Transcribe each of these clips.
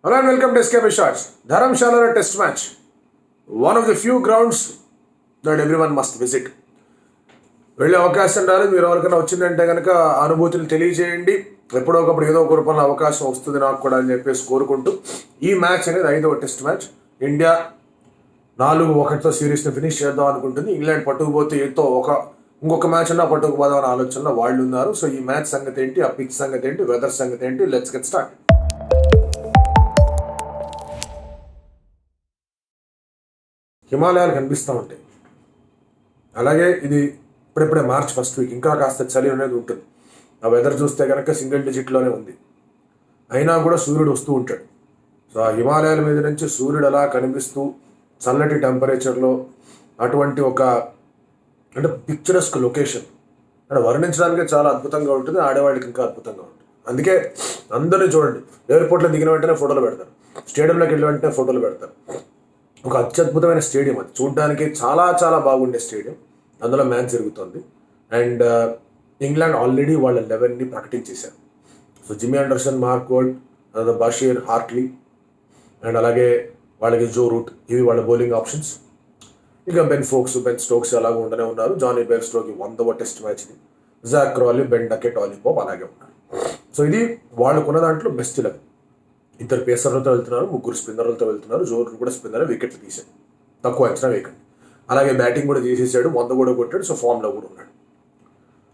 Hello and welcome to SKP Shots. Dharamshala Test Match. One of the few grounds that everyone must visit. వెళ్ళే అవకాశం రాలేదు. మీరు ఎవరికైనా వచ్చిందంటే కనుక అనుభూతులు తెలియజేయండి. ఎప్పుడో ఒకప్పుడు ఏదో ఒక రూపంలో అవకాశం వస్తుంది నాకు కూడా అని చెప్పేసి కోరుకుంటూ ఈ మ్యాచ్ అనేది 5వ టెస్ట్ మ్యాచ్. ఇండియా 4-1తో సిరీస్ని ఫినిష్ చేద్దాం అనుకుంటుంది. ఇంగ్లాండ్ పట్టుకుపోతే ఇంకొక మ్యాచ్ అన్నా పట్టుకుపోదాం అనే ఆలోచనలో వాళ్ళు ఉన్నారు. సో ఈ మ్యాచ్ సంగతి ఏంటి, ఆ పిచ్ సంగతి ఏంటి, వెదర్ సంగతి ఏంటి, లెట్స్ గెట్ స్టార్ట్. హిమాలయాలు కనిపిస్తూ ఉంటాయి. అలాగే ఇది ఇప్పుడిప్పుడే మార్చ్ ఫస్ట్ వీక్, ఇంకా కాస్త చలి అనేది ఉంటుంది. ఆ వెదర్ చూస్తే కనుక సింగిల్ డిజిట్లోనే ఉంది. అయినా కూడా సూర్యుడు వస్తూ ఉంటాడు. సో ఆ హిమాలయాల మీద నుంచి సూర్యుడు అలా కనిపిస్తూ చల్లటి టెంపరేచర్లో అటువంటి ఒక పిక్చరస్క్ లొకేషన్ అంటే వర్ణించడానికి చాలా అద్భుతంగా ఉంటుంది. ఆడేవాళ్ళకి ఇంకా అద్భుతంగా ఉంటుంది. అందుకే అందరినీ చూడండి, ఎయిర్పోర్ట్లో దిగిన వెంటనే ఫోటోలు పెడతారు, స్టేడియంలోకి వెళ్ళిన వెంటనే ఫోటోలు పెడతారు. ఒక అత్యద్భుతమైన స్టేడియం అది, చూడడానికి చాలా చాలా బాగుండే స్టేడియం. అందులో మ్యాచ్ జరుగుతుంది. అండ్ ఇంగ్లాండ్ ఆల్రెడీ వాళ్ళ 11ని ప్రకటించేశారు. So Jimmy Anderson, Mark Wood, Bashir, Hartley and అలాగే వాళ్ళకి జో రూట్, ఇవి వాళ్ళ బౌలింగ్ ఆప్షన్స్. ఇక బెన్ స్టోక్స్ అలాగే ఉండనే ఉన్నారు. జానీ బెయిర్స్టోకి 100వ టెస్ట్ మ్యాచ్ని, Zak Crawley, Ben Duckett, Ollie Pope అలాగే ఉన్నారు. సో ఇది వాళ్ళకున్న దాంట్లో బెస్ట్ 11. 2 పేసర్లతో వెళ్తున్నారు, 3 స్పిన్నర్లతో వెళ్తున్నారు. జో రూట్ కూడా స్పిన్నర్, వికెట్లు తీశాడు, తక్కువ అంచనా వేయకండి. అలాగే బ్యాటింగ్ కూడా చేసేసాడు, 100 కూడా కొట్టాడు. సో ఫామ్లో కూడా ఉన్నాడు.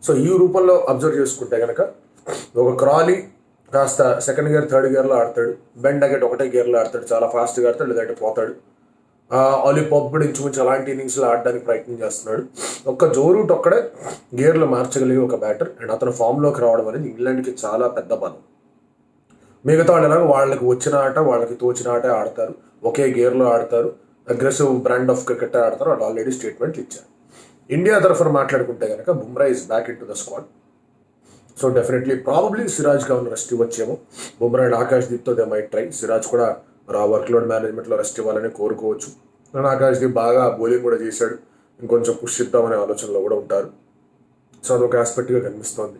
సో ఈ రూపంలో అబ్జర్వ్ చేసుకుంటే కనుక ఒక క్రాలీ కాస్త సెకండ్ గేర్, థర్డ్ గేర్లో ఆడతాడు. బెన్ డకెట్ ఒకటే గేర్లో ఆడతాడు, చాలా ఫాస్ట్గా ఆడతాడు, లేదంటే పోతాడు. ఆలీ పోప్ కూడా ఇంచుమించు అలాంటి ఇన్నింగ్స్లో ఆడడానికి ప్రయత్నం చేస్తున్నాడు. ఒక్క జో రూట్ ఒక్కడే గేర్లో మార్చగలిగే ఒక బ్యాటర్. అండ్ అతను ఫామ్లోకి రావడం అనేది ఇంగ్లాండ్కి చాలా పెద్ద బలం. మిగతా వాళ్ళు వాళ్ళకి వచ్చిన ఆట, వాళ్ళకి తోచిన ఆట ఆడతారు, ఒకే గేర్లో ఆడతారు, అగ్రెసివ్ బ్రాండ్ ఆఫ్ క్రికెట్ ఆడతారు. వాళ్ళు ఆల్రెడీ స్టేట్మెంట్లు ఇచ్చారు. ఇండియా తరఫున మాట్లాడుకుంటే కనుక Bumrah is back in to the squad. So definitely probably Siraj కావాలి రెస్ట్ ఇవ్వచ్చేమో. బుమ్రా అండ్ ఆకాష్ దీప్తో దే మైట్ ట్రై. సిరాజ్ కూడా మరి ఆ వర్క్లోడ్ మేనేజ్మెంట్లో రెస్ట్ ఇవ్వాలని కోరుకోవచ్చు. అండ్ ఆకాష్ దీప్ బాగా బౌలింగ్ కూడా చేశాడు, ఇంకొంచెం పుష్ ఇద్దామనే ఆలోచనలో కూడా ఉంటారు. సో అదొక ఆస్పెక్ట్గా కనిపిస్తోంది.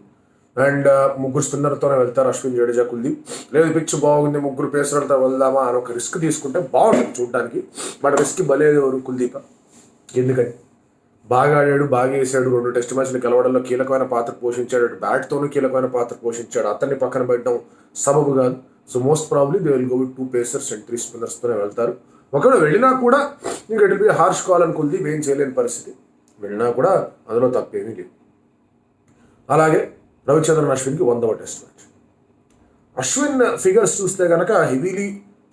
అండ్ 3 స్పిన్నర్తోనే వెళ్తారు, అశ్విన్, జడేజా, కుల్దీప్. లేదు పిచ్ బాగుంది, 3 పేసర్లతో వెళ్దామా అని ఒక రిస్క్ తీసుకుంటే బాగుంటుంది చూడడానికి. బట్ రిస్క్ బలేదు ఎవరు, కుల్దీప్. ఎందుకని బాగా ఆడాడు, బాగా వేసాడు, 2 టెస్ట్ మ్యాచ్లు గెలవడంలో కీలకమైన పాత్ర పోషించాడు, బ్యాట్తోనూ కీలకమైన పాత్ర పోషించాడు. అతన్ని పక్కన పెట్టడం సబబు కాదు. So most probably they will go with 2 pacers and 3 స్పిన్నర్స్తోనే వెళ్తారు. ఒకవేళ వెళ్ళినా కూడా ఇంకా ఇట్ బి హార్ష్ కాల్ అని కుల్దీప్ ఏం చేయలేని పరిస్థితి. వెళ్ళినా కూడా అందులో తప్పేమీ లేదు. అలాగే రవిచంద్రన్ అశ్విన్కి 100వ టెస్ట్ మ్యాచ్. అశ్విన్ ఫిగర్స్ చూస్తే కనుక heavily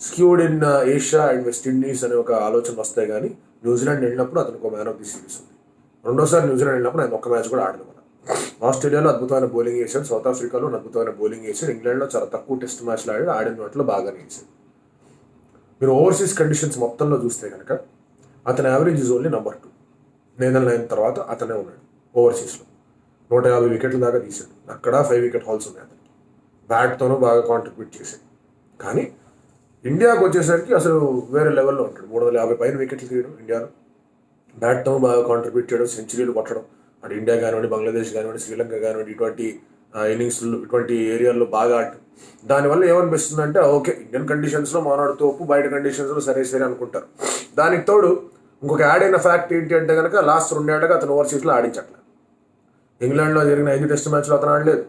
skewed in Asia and West Indies అనే ఒక ఆలోచన వస్తాయి. కానీ న్యూజిలాండ్ వెళ్ళినప్పుడు అతనికి ఒక మ్యాన్ ఆఫ్ ది సిరీస్ ఉంది. రెండోసారి న్యూజిలాండ్ వెళ్ళినప్పుడు ఆయన ఒక్క మ్యాచ్ కూడా ఆడలేదు. ఆస్ట్రేలియాలో అద్భుతమైన బౌలింగ్ వేశాడు, సౌత్ ఆఫ్రికాలో అద్భుతమైన బౌలింగ్ వేశాడు, ఇంగ్లాండ్లో చాలా తక్కువ టెస్ట్ మ్యాచ్లు ఆడిన వాటిలో బాగానే వేశాడు. మీరు ఓవర్సీస్ కండిషన్స్ మొత్తంలో చూస్తే కనుక అతని average is only number 2. Netherland తర్వాత అతనే ఉన్నాడు ఓవర్సీస్లో. 150 వికెట్ల దాకా తీశాడు. అక్కడ 5 వికెట్ హాల్స్ ఉన్నాయి అతనికి. బ్యాట్తోనూ బాగా కాంట్రిబ్యూట్ చేశాడు. కానీ ఇండియాకి వచ్చేసరికి అసలు వేరే లెవెల్లో ఉంటాడు. 350 పైన వికెట్లు తీయడం ఇండియాలో, బ్యాట్తో బాగా కాంట్రిబ్యూట్ చేయడం, సెంచరీలు కొట్టడం. అటు ఇండియా కానివ్వండి, బంగ్లాదేశ్ కానివ్వండి, శ్రీలంక కానివ్వండి, ఇటువంటి ఇన్నింగ్స్లో ఇటువంటి ఏరియాల్లో బాగా ఆడటం. దానివల్ల ఏమనిపిస్తుందంటే ఓకే ఇండియన్ కండిషన్స్లో మానాడు తోపు, బయట కండిషన్స్లో సరే అనుకుంటారు. దానికి తోడు ఇంకొక యాడ్ అయిన ఫ్యాక్ట్ ఏంటి అంటే కనుక లాస్ట్ 2 ఏళ్ళగా అతను ఓవర్సీస్లో ఆడించట్లేదు. ఇంగ్లాండ్లో జరిగిన 5 టెస్ట్ మ్యాచ్లో అతను ఆడలేదు.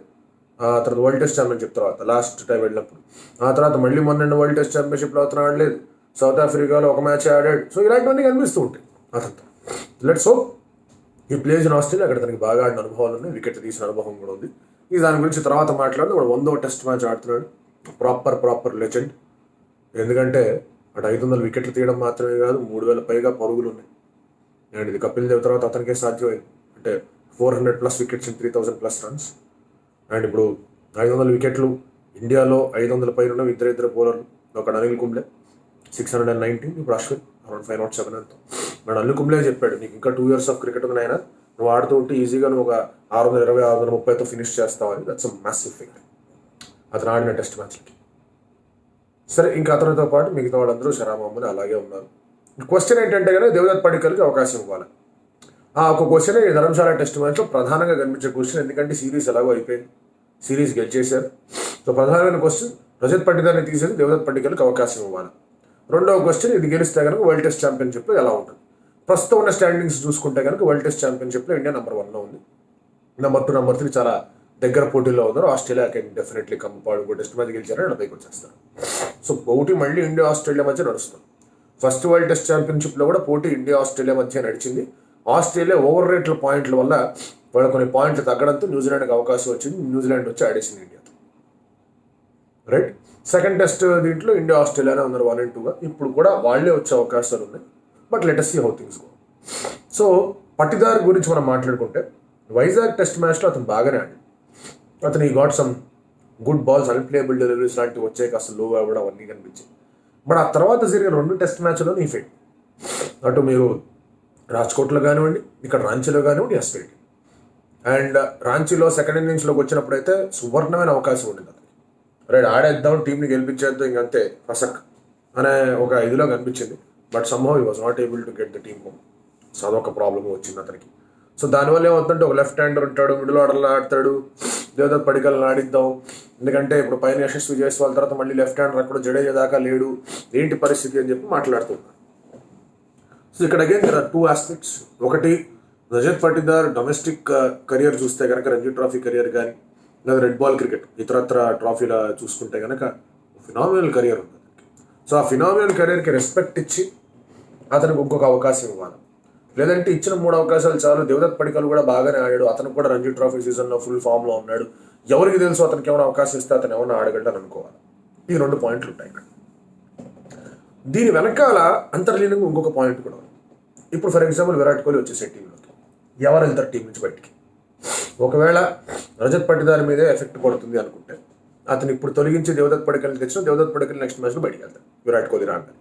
తర్వాత వరల్డ్ టెస్ట్ ఛాంపియన్షిప్ తర్వాత లాస్ట్ టైం వెళ్ళినప్పుడు, ఆ తర్వాత మళ్ళీ మొన్న వరల్డ్ టెస్ట్ ఛాంపియన్షిప్లో అతను ఆడలేదు. సౌత్ ఆఫ్రికాలో ఒక మ్యాచ్ ఆడాడు. సో ఇలాంటివన్నీ కనిపిస్తూ ఉంటాయి అతనితో. లెట్స్ హోప్ ఈ ప్లేస్ ఇన్ ఆస్ట్రేలియా, అక్కడ తనకి బాగా ఆడిన అనుభవాలు ఉన్నాయి, వికెట్ తీసిన అనుభవం కూడా ఉంది. ఈ దాని గురించి తర్వాత మాట్లాడితే వాడు 100వ టెస్ట్ మ్యాచ్ ఆడుతున్నాడు. Proper legend. ఎందుకంటే అటు 500 వికెట్లు తీయడం మాత్రమే కాదు, 3000 పైగా పరుగులు ఉన్నాయి. అండ్ ఇది కపిల్ దేవ్ తర్వాత అతనికే సాధ్యమైంది. అంటే 400+ వికెట్స్ అండ్ 3000+ రన్స్. అండ్ ఇప్పుడు 500 వికెట్లు ఇండియాలో 500 పైన ఉన్న ఇద్దరు బౌలర్లు. ఒకడు అనిల్ కుంబ్లే 619, ఇప్పుడు అశ్విన్ అరౌండ్ 507 అంతా. మరి అనిల్ కుంబ్లే చెప్పాడు, నీకు ఇంకా 2 years ఆఫ్ క్రికెట్ ఉంది నాయన, నువ్వు ఆడుతూ ఉంటే ఈజీగా నువ్వు ఒక 620, 630తో ఫినిష్ చేస్తావని. దట్స్ అ మ్యాసివ్ ఫిగర్ అతను ఆడిన టెస్ట్ మ్యాచ్లకి. సరే, ఇంకా అతనితో పాటు మిగతా వాళ్ళందరూ శరామమ్మని అలాగే ఉన్నారు. క్వశ్చన్ ఏంటంటే కనుక దేవదత్ పడిక్కల్కి అవకాశం ఇవ్వాలి. ఒక క్వశ్చన్ ఈ ధర్మశాల టెస్ట్ మ్యాచ్లో ప్రధానంగా కనిపించే క్వశ్చన్. ఎందుకంటే సిరీస్ ఎలాగో అయిపోయింది, సిరీస్ గెలిచేశారు. సో ప్రధానమైన క్వశ్చన్ రజత్ పటిదార్ని తీసేసి దేవదత్ పడిక్కల్కి అవకాశం ఇవ్వాలి. రెండవ క్వశ్చన్, ఇది గెలిస్తే కనుక వరల్డ్ టెస్ట్ ఛాంపియన్షిప్లో ఎలా ఉంటుంది? ప్రస్తుతం ఉన్న స్టాండింగ్స్ చూసుకుంటే కనుక వరల్డ్ టెస్ట్ ఛాంపియన్షిప్లో ఇండియా నెంబర్ 1లో ఉంది. నెంబర్ 2, నెంబర్ 3 చాలా దగ్గర పోటీలో ఉన్నారు. ఆస్ట్రేలియా కెన్ డెఫినెట్లీ కమ్ పాడు టెస్ట్ మ్యాచ్ గెలిచారని 70కి వచ్చేస్తారు. సో పోటీ మళ్ళీ ఇండియా ఆస్ట్రేలియా మధ్య నడుస్తుంది. ఫస్ట్ వరల్డ్ టెస్ట్ ఛాంపియన్షిప్లో కూడా పోటీ ఇండియా ఆస్ట్రేలియా మధ్య నడిచింది. ఆస్ట్రేలియా ఓవర్ రేట్ల పాయింట్ల వల్ల వాళ్ళ కొన్ని పాయింట్లు తగ్గడంతో న్యూజిలాండ్కి అవకాశం వచ్చింది. న్యూజిలాండ్ వచ్చి ఆడేసింది ఇండియాతో. రైట్, సెకండ్ టెస్ట్ దీంట్లో ఇండియా ఆస్ట్రేలియానే ఉన్నారు 1 and 2గా. ఇప్పుడు కూడా వాళ్ళే వచ్చే అవకాశాలు ఉన్నాయి. But let us see how things go. So Patidar గురించి మనం మాట్లాడుకుంటే వైజాగ్ టెస్ట్ మ్యాచ్లో అతను బాగానే ఆడాడు. అతను ఈ got some good balls, unplayable deliveries లాంటివి వచ్చాయి, కాస్త లో అవ్వడం అవన్నీ కనిపించాయి. బట్ ఆ తర్వాత జరిగిన 2 టెస్ట్ మ్యాచ్లో ఈ ఫెయిల్. అటు మీరు రాజ్కోట్లో కానివ్వండి, ఇక్కడ రాంచీలో కానివ్వండి, ఎస్పీటీ. అండ్ రాంచీలో సెకండ్ ఇన్నింగ్స్లోకి వచ్చినప్పుడు అయితే సువర్ణమైన అవకాశం ఉండింది అతనికి. రైట్, ఆడేద్దాం, టీంని గెలిపించేద్దాం, ఇంకంతే ఫసక్ అనే ఒక ఇదిలో కనిపించింది. But somehow he was not able to get the team home. So అదొక ప్రాబ్లమ్ వచ్చింది అతనికి. సో దానివల్ల ఏమవుతుందంటే ఒక లెఫ్ట్ హ్యాండర్ ఉంటాడు, మిడిల్ ఆర్డర్లో ఆడతాడు, దేవదత్ పడిక్కల్ని ఆడిద్దాం. ఎందుకంటే ఇప్పుడు పైన యశస్వి జైస్వాల్ తర్వాత మళ్ళీ లెఫ్ట్ హ్యాండర్ అక్కడ జడేజా దాకా లేడు, ఏంటి పరిస్థితి అని చెప్పి మాట్లాడుతున్నారు. సో ఇక్కడ అగైన్ దర్ ఆర్ 2 aspects. ఒకటి, రజత్ పటిదార్ డొమెస్టిక్ కెరియర్ చూస్తే కనుక రంజీ ట్రాఫీ కెరియర్ కానీ లేదా రెడ్ బాల్ క్రికెట్ ఇతరత్ర ట్రాఫీలా చూసుకుంటే కనుక ఫినామినల్ కెరియర్ ఉంది అతనికి. సో ఆ ఫినామినల్ కెరియర్కి రెస్పెక్ట్ ఇచ్చి అతనికి ఇంకొక అవకాశం ఇవ్వాలి. లేదంటే ఇచ్చిన 3 అవకాశాలు చాలు. దేవదత్ పడిక్కల్ కూడా బాగానే ఆడాడు, అతను కూడా రంజీ ట్రాఫీ సీజన్లో ఫుల్ ఫామ్లో ఉన్నాడు. ఎవరికి తెలుసు అతనికి ఏమైనా అవకాశం ఇస్తే అతను ఏమైనా ఆడగలడని అనుకోవాలి. ఈ 2 పాయింట్లు ఉంటాయి ఇక్కడ. దీని వెనకాల అంతర్లీనంగా ఇంకొక పాయింట్ కూడా ఉంది. ఇప్పుడు ఫర్ ఎగ్జాంపుల్ విరాట్ కోహ్లీ వచ్చేసే టీంలోకి ఎవరు వెళ్తారు టీం నుంచి బయటికి? ఒకవేళ రజత్ పటిదార్ మీదే ఎఫెక్ట్ పడుతుంది అనుకుంటే అతను ఇప్పుడు తొలగించి దేవదత్ పడిక్కల్ని తెచ్చిన దేవదత్ పడిక్కల్ నెక్స్ట్ మ్యాచ్లో బయటికి వెళ్తాడు విరాట్ కోహ్లీ రాగానే.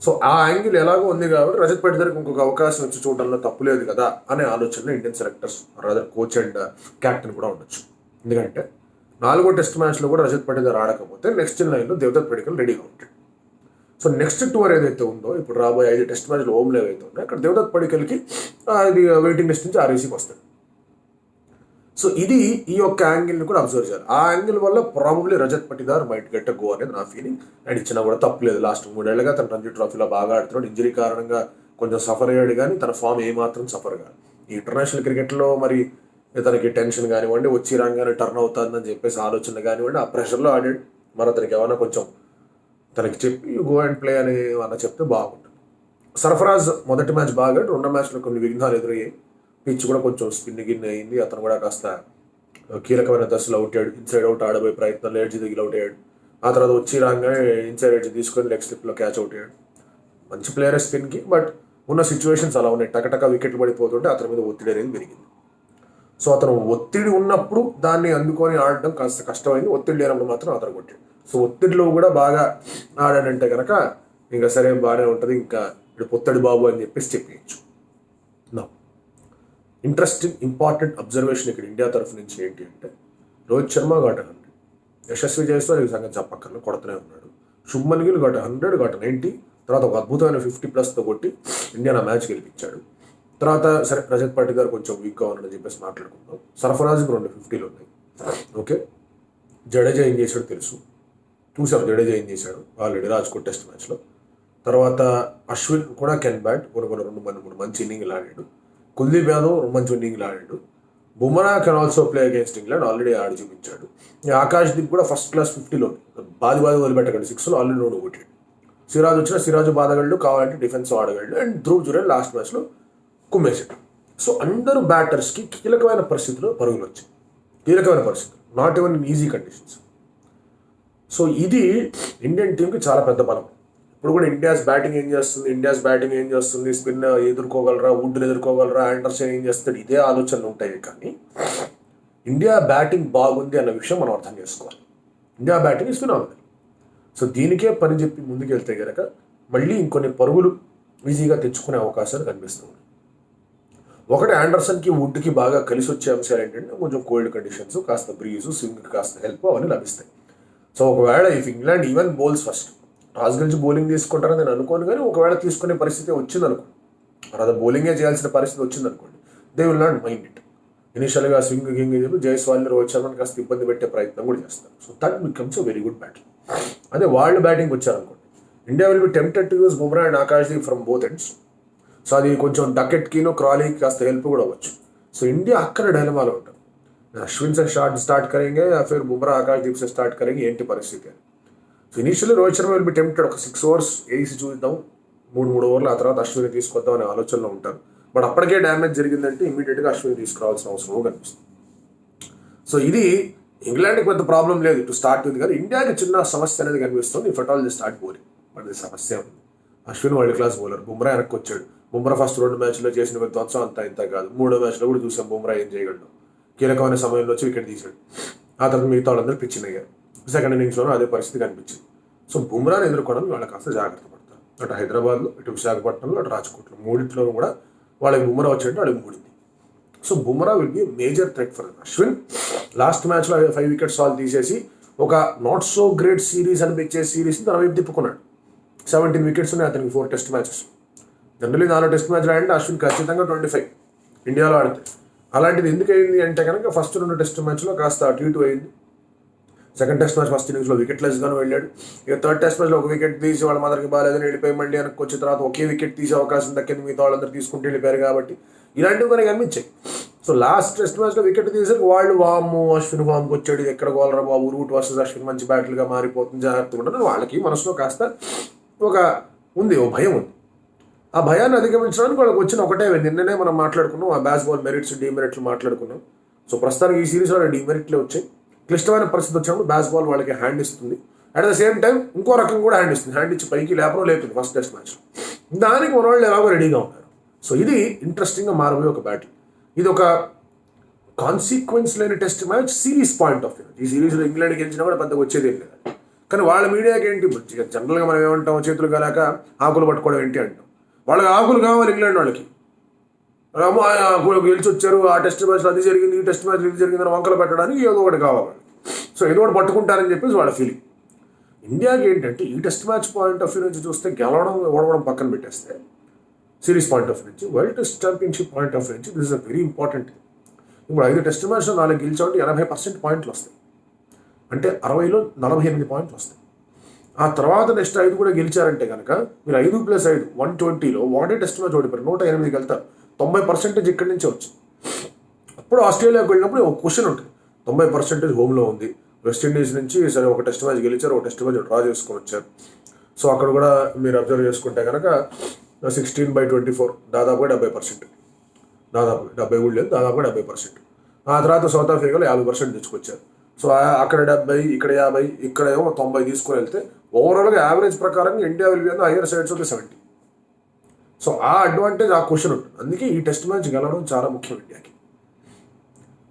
సో ఆ యాంగిల్ ఎలాగో ఉంది కాబట్టి రజత్ పటిదార్కి ఇంకొక అవకాశం వచ్చి చూడడంలో తప్పు లేదు కదా అనే ఆలోచనలో Indian selectors rather coach and captain కూడా ఉండొచ్చు. ఎందుకంటే 4వ టెస్ట్ మ్యాచ్లో కూడా రజత్ పటిదార్ ఆడకపోతే నెక్స్ట్ లైన్లో దేవదత్ పడిక్కల్ రెడీగా ఉంటాడు. సో నెక్స్ట్ టూర్ ఏదైతే ఉందో, ఇప్పుడు రాబోయే 5 టెస్ట్ మ్యాచ్లు హోమ్లో ఏవైతే ఉన్నాయో అక్కడ దేవదత్ పడిక్కల్కి ఇది వెయిటింగ్ లిస్ట్ నుంచి RACకి వస్తాడు. సో ఇది ఈ యొక్క యాంగిల్ని కూడా అబ్జర్వ్ చేయాలి. ఆ యాంగిల్ వల్ల probably Rajat Patidar might get go అనేది నా ఫీలింగ్. అండ్ ఇచ్చినా కూడా తప్పలేదు. లాస్ట్ 3 ఏళ్లుగా తన రంజీ ట్రాఫీలో బాగా ఆడుతున్నాడు. ఇంజరీ కారణంగా కొంచెం సఫర్ అయ్యాడు, కానీ తన ఫామ్ ఏమాత్రం సఫర్ కాదు. ఈ ఇంటర్నేషనల్ క్రికెట్లో మరి తనకి టెన్షన్ కానివ్వండి, వచ్చి రాగానే టర్న్ అవుతుందని చెప్పేసి ఆలోచన కానివ్వండి, ఆ ప్రెషర్లో ఆడాడు. మరి అతనికి ఏమైనా కొంచెం తనకి చెప్పి గో అండ్ ప్లే అని అన్న చెప్తే బాగుంటుంది. సర్ఫరాజ్ మొదటి మ్యాచ్ బాగా, 2వ మ్యాచ్లో కొన్ని విఘ్నాలు ఎదురయ్యాయి. పిచ్ కూడా కొంచెం స్పిన్ గిన్నె అయింది. అతను కూడా కాస్త కీలకమైన దశలో అవుట్ అయ్యాడు. ఇన్సైడ్ అవుట్ ఆడబోయే ప్రయత్నంలో ఎడ్జ్ దిగిల్ అవుట్ అయ్యాడు. ఆ తర్వాత వచ్చి రాగానే ఇన్సైడ్ ఎడ్జ్ తీసుకొని లెగ్ స్లిప్లో క్యాచ్ అవుట్ అయ్యాడు. మంచి ప్లేయర్ స్పిన్కి, బట్ ఉన్న సిచ్యువేషన్స్ అలా ఉన్నాయి. టకటక వికెట్లు పడిపోతుంటే అతని మీద ఒత్తిడి అనేది పెరిగింది. సో అతను ఒత్తిడి ఉన్నప్పుడు దాన్ని అందుకొని ఆడడం కాస్త కష్టమైంది. ఒత్తిడి లేనప్పుడు మాత్రం అతను కొట్టాడు. సో ఒత్తిడిలో కూడా బాగా ఆడాడంటే కనుక ఇంకా సరే బాగానే ఉంటుంది, ఇంకా ఇప్పుడు పొత్తడి బాబు అని చెప్పేసి చెప్పేయచ్చు. నా ఇంట్రెస్టింగ్ ఇంపార్టెంట్ అబ్జర్వేషన్ ఇక్కడ ఇండియా తరఫు నుంచి ఏంటి అంటే, రోహిత్ శర్మ got 100, యశస్వి జైస్వాల్ ఈ సంగతి చెప్పక్కర్లో కొడుతూనే ఉన్నాడు, శుభ్మన్ గిల్ got 100, got 90, తర్వాత ఒక అద్భుతమైన 50+ కొట్టి ఇండియా నా మ్యాచ్ గెలిపించాడు. తర్వాత సరే రజత్ పటిదార్ కొంచెం వీక్గా ఉన్నాడని చెప్పేసి మాట్లాడుకుందాం. సర్ఫరాజ్కి 2 50 ఉన్నాయి. ఓకే, జడేజా ఏం చేశాడు తెలుసు, చూసారు జడేజా ఏం చేశాడు ఆల్రెడీ రాజ్కోట్ టెస్ట్ మ్యాచ్లో. తర్వాత అశ్విన్ కూడా కెన్ బ్యాట్, కొన్ని 2-3 మంచి ఇన్నింగ్లు ఆడాడు. కుల్దీప్ యాదవ్ మంచి ఇన్నింగ్లు ఆడాడు. Bumrah can also play against England, already ఆడి చూపించాడు. ఆకాష్ దీప్ కూడా ఫస్ట్ క్లాస్ 50లో బాది వదిలిపెట్టగలడు, 6లో ఆల్రెడీ 2 కొట్టాడు. సిరాజ్ వచ్చిన సిరాజు బాధగలడు, కావాలంటే డిఫెన్స్ ఆడగలడు. అండ్ ధ్రువ్ జురేల్ లాస్ట్ మ్యాచ్లో కుమ్మేశాడు. సో అందరూ బ్యాటర్స్కి కీలకమైన పరిస్థితుల్లో పరుగులు వచ్చాయి. కీలకమైన పరిస్థితులు, not even in easy conditions. So ఇది ఇండియన్ టీంకి చాలా పెద్ద బలం. ఇప్పుడు కూడా ఇండియాస్ బ్యాటింగ్ ఏం చేస్తుంది, స్పిన్ ఎదుర్కోగలరా, వుడ్ని ఎదుర్కోగలరా, ఆండర్సన్ ఏం చేస్తాడు, ఇదే ఆలోచనలు ఉంటాయి. కానీ ఇండియా బ్యాటింగ్ బాగుంది అన్న విషయం మనం అర్థం చేసుకోవాలి. India batting is phenomenal. So దీనికే పని చెప్పి ముందుకెళ్తే కనుక మళ్ళీ ఇంకొన్ని పరుగులు ఈజీగా తెచ్చుకునే అవకాశాలు కనిపిస్తుంది. ఒకటి, ఆండర్సన్కి వుడ్కి బాగా కలిసి వచ్చే అంశాలు ఏంటంటే కొంచెం కోల్డ్ కండిషన్స్, కాస్త బ్రీజు, స్వింగ్కి కాస్త హెల్ప్ అవన్నీ లభిస్తాయి. సో ఒకవేళ if England even bowls first, toss గురించి బౌలింగ్ తీసుకుంటారని నేను అనుకోను, కానీ ఒకవేళ తీసుకునే పరిస్థితి వచ్చింది అనుకోండి, అలా బౌలింగే చేయాల్సిన పరిస్థితి వచ్చింది అనుకోండి, they will not mind it. ఇనిషియల్గా స్వింగ్ గింగ్ చెప్పి జైస్వాల్ని రోహిత్ శర్మని కాస్త ఇబ్బంది పెట్టే ప్రయత్నం కూడా చేస్తారు. So that becomes a very good batting. అదే వాళ్ళు బ్యాటింగ్ వచ్చారనుకోండి, India will be tempted to use Bumrah and Akashdeep from both ends. So అది కొంచెం డకెట్కినో క్రాలీకి కాస్త హెల్ప్ కూడా అవ్వచ్చు. సో ఇండియా అక్కడ డైలమాలో ఉంటుంది. అశ్విన్ से स्टार्ट करेंगे या फिर बुमराह आकाशदीप से स्टार्ट करेंगे, ఏంటి పరిస్థితి అని. So initially Rohit Sharma will be tempted, ఒక 6 overs వేసి చూద్దాం, 3 ఓవర్లు, ఆ తర్వాత అశ్విని తీసుకొద్దాం అనే ఆలోచనలో ఉంటారు. బట్ అప్పటికే డ్యామేజ్ జరిగిందంటే ఇమీడియట్గా అశ్విని తీసుకురావాల్సిన అవసరం కనిపిస్తుంది. సో ఇది ఇంగ్లాండ్కి పెద్ద ప్రాబ్లం లేదు టు స్టార్ట్ ఉంది, కానీ ఇండియాకి చిన్న సమస్య అనేది కనిపిస్తుంది. If at all the start bowling, but ఇది సమస్య ఉంది. Ashwin world class bowler, Bumrah వెనక్కి వచ్చాడు. బుమ్రా ఫస్ట్ 2 మ్యాచ్లో చేసిన విధ్వంసం అంత ఇంత కాదు. 3వ మ్యాచ్లో కూడా చూసాం బుమ్రా ఏం చేయగలడు. కీలకమైన సమయంలో వచ్చి వికెట్ తీశాడు. ఆ తర్వాత మిగతా వాళ్ళందరూ పిచ్చిన అయ్యారు. సెకండ్ ఇన్నింగ్స్లోనూ అదే పరిస్థితి కనిపించింది. సో బుమ్రాని ఎదుర్కోవడానికి వాళ్ళకి కాస్త జాగ్రత్త పడతారు. అటు హైదరాబాద్లో, ఇటు విశాఖపట్నంలో, అటు రాజ్కోట్లో, మూడింటిలోనూ కూడా వాళ్ళకి బుమ్రా వచ్చాడంటే వాళ్ళకి మూడింది. So Bumrah will be major threat for Ashwin. Last మ్యాచ్లో 5 wickets వాళ్ళు తీసేసి ఒక నాట్ సో గ్రేట్ సిరీస్ అనిపించే సిరీస్ని తన వైపు తిప్పుకున్నాడు. 17 wickets ఉన్నాయి అతనికి 4 టెస్ట్ మ్యాచెస్. జనరలీ 4 టెస్ట్ మ్యాచ్లు ఆడంటే అశ్విన్ ఖచ్చితంగా 25 ఇండియాలో ఆడితే. అలాంటిది ఎందుకు అయింది అంటే కనుక ఫస్ట్ 2 టెస్ట్ మ్యాచ్లో కాస్త అటు ఇటు అయింది. సెకండ్ టెస్ట్ మ్యాచ్ ఫస్ట్ ఇన్నింగ్స్లో వికెట్లెస్గానే వెళ్ళాడు. ఇక థర్డ్ టెస్ట్ మ్యాచ్లో ఒక వికెట్ తీసి వాళ్ళ మదర్కి బాగాలేదని వెళ్ళిపోయి మళ్ళీ వెనక్కి వచ్చిన తర్వాత ఒకే వికెట్ తీసే అవకాశం దక్కింది, మిగతా వాళ్ళందరూ తీసుకుంటూ వెళ్ళిపోయారు కాబట్టి ఇలాంటివి మనకి కనిపించాయి. సో లాస్ట్ టెస్ట్ మ్యాచ్లో వికెట్ తీసాక వాళ్ళు వాము అశ్విన్ ఫామ్కి వచ్చాడు, ఎక్కడ గోలరా బాబు, రూట్ వర్సెస్ అశ్విన్ మంచి బ్యాట్లుగా మారిపోతుంది, జాగ్రత్తగా ఉండదు. వాళ్ళకి మనసులో కాస్త ఒక భయం ఉంది. ఆ భయాన్ని అధిగమించడానికి వాళ్ళకి వచ్చిన ఒకటే, నిన్ననే మనం మాట్లాడుకున్నాం, ఆ బాల్ మెరిట్స్ డిమెరిట్లు మాట్లాడుకున్నాం. సో ప్రస్తుతానికి ఈ సిరీస్ వాళ్ళ డిమెరిట్లే వచ్చాయి. క్లిష్టమైన పరిస్థితి వచ్చినప్పుడు బాల్ వాళ్ళకి హ్యాండ్ ఇస్తుంది. అట్ ద సేమ్ టైం ఇంకో రకం కూడా హ్యాండ్ ఇస్తుంది. హ్యాండ్ ఇచ్చి పైకి లేపింది ఫస్ట్ టెస్ట్ మ్యాచ్. దానికి మన వాళ్ళు ఎలాగో రెడీగా ఉన్నారు. సో ఇది ఇంట్రెస్టింగ్గా మారబోయే ఒక బ్యాటిల్. ఇది ఒక కాన్సిక్వెన్స్ లేని test match series point of view. ఈ సిరీస్లో ఇంగ్లాండ్ గెలిచినా కూడా పెద్దగా వచ్చేది ఏం లేదు. కానీ వాళ్ళ మీడియాకి ఏంటి, జనరల్గా మనం ఏమంటాం, చేతులు కాలాక ఆకులు పట్టుకోవడం ఏంటి అంటాం. వాళ్ళకి ఆకులు కావాలి ఇంగ్లాండ్ వాళ్ళకి. గెలిచి వచ్చారు, ఆ టెస్ట్ మ్యాచ్లో అది జరిగింది, ఈ టెస్ట్ మ్యాచ్లో ఇది జరిగిందని వంకలు పెట్టడానికి ఏదో ఒకటి కావాలి. సో ఏదో ఒకటి పట్టుకుంటారని చెప్పేసి వాళ్ళ ఫీలింగ్. ఇండియాకి ఏంటంటే ఈ test match point of view నుంచి చూస్తే గెలవడం ఓడవడం పక్కన పెట్టేస్తే, సిరీస్ పాయింట్ ఆఫ్ వ్యూ నుంచి, World Test Championship point of view నుంచి this is a very important. ఇప్పుడు 5 టెస్ట్ మ్యాచ్లో 4 గెలిచామంటే 80% పాయింట్లు వస్తాయి. అంటే 60లో 48 పాయింట్లు వస్తాయి. ఆ తర్వాత నెక్స్ట్ 5 కూడా గెలిచారంటే కనుక మీరు 5+5 120లో ఒకటే టెస్ట్ మ్యాచ్ ఓడిపోయారు, 108కి వెళ్తారు. 90% ఇక్కడి నుంచే వచ్చింది. అప్పుడు ఆస్ట్రేలియాకి వెళ్ళినప్పుడు ఒక క్వశ్చన్ ఉంటుంది, 90% హోమ్లో ఉంది. వెస్టిండీస్ నుంచి సరే ఒక టెస్ట్ మ్యాచ్ గెలిచారు, ఒక టెస్ట్ మ్యాచ్ డ్రా చేసుకొని వచ్చారు. సో అక్కడ కూడా మీరు అబ్జర్వ్ చేసుకుంటే కనుక 16/24 దాదాపుగా 70%, దాదాపు 70 కూడా లేదు, దాదాపుగా 70%. ఆ తర్వాత సౌత్ ఆఫ్రికాలో 50% తెచ్చుకొచ్చారు. సో అక్కడ 70, ఇక్కడ 50, ఇక్కడ ఏమో 90 తీసుకొని వెళ్తే ఓవరాల్గా యావరేజ్ ప్రకారంగా India will be on the higher sides of the 70. So ఆ అడ్వాంటేజ్, ఆ క్వశ్చన్ ఉంటుంది. అందుకే ఈ టెస్ట్ మ్యాచ్ గెలవడం చాలా ముఖ్యం ఇండియాకి.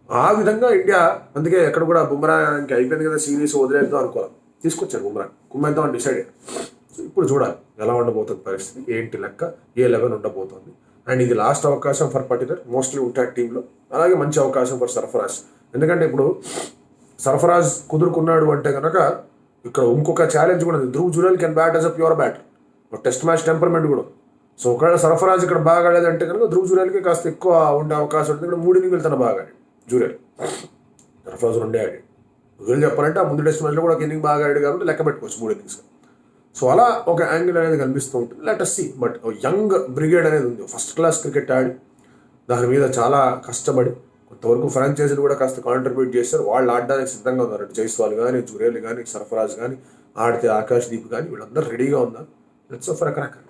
ఆ విధంగా ఇండియా, అందుకే ఎక్కడ కూడా బుమ్రా ఇంకా అయిపోయింది కదా సిరీస్ వదిలేద్దాం అనుకోవాలి, తీసుకొచ్చారు బుమ్రా, కుమ్మేద్దాం అని డిసైడ్ అయ్యారు. సో ఇప్పుడు చూడాలి ఎలా ఉండబోతుంది పరిస్థితి, ఏంటి లెక్క, ఏ 11 ఉండబోతుంది. అండ్ ఇది లాస్ట్ అవకాశం ఫర్ పర్టికులర్ మోస్ట్లీ ఉంటాడు టీంలో. అలాగే మంచి అవకాశం ఫర్ సర్ఫరాజ్. ఎందుకంటే ఇప్పుడు సర్ఫరాజ్ కుదురుకున్నాడు అంటే కనుక ఇక్కడ ఇంకొక ఛాలెంజ్ కూడా ఉంది. Dhruv Jurel can bat as a pure batter, test match temperament కూడా. సో ఒకవేళ సర్ఫరాజ్ ఇక్కడ బాగా ఆడలేదంటే కనుక ధ్రువ్ జురేల్కి కాస్త ఎక్కువ ఉండే అవకాశం ఉంటుంది. ఇక్కడ 3 ఇన్నింగ్లు తన బాగా ఆడాడు జురేల్, సర్ఫరాజ్ 2 ఆడాడు. జురేల్ చెప్పాలంటే ఆ ముందు టెస్ట్ మ్యాచ్లో కూడా ఒక ఇన్నింగ్ బాగా ఆడాడు కాబట్టి లెక్క పెట్టుకోవచ్చు 3 innings. సో అలా ఒక యాంగిల్ అనేది కనిపిస్తూ ఉంటుంది. Let us see. But young brigade అనేది ఉంది, ఫస్ట్ క్లాస్ క్రికెట్ ఆడి దాని మీద చాలా కష్టపడి కొంతవరకు ఫ్రాంచైజీలు కూడా కాస్త కాంట్రిబ్యూట్ చేశారు. వాళ్ళు ఆడడానికి సిద్ధంగా ఉన్నారు. జైస్వాల్ కానీ, జురేల్ కానీ, సర్ఫరాజ్ కానీ, ఆడితే ఆకాశ్ దీప్ కానీ, వీళ్ళందరూ రెడీగా ఉన్నారు. Let's for a cracker.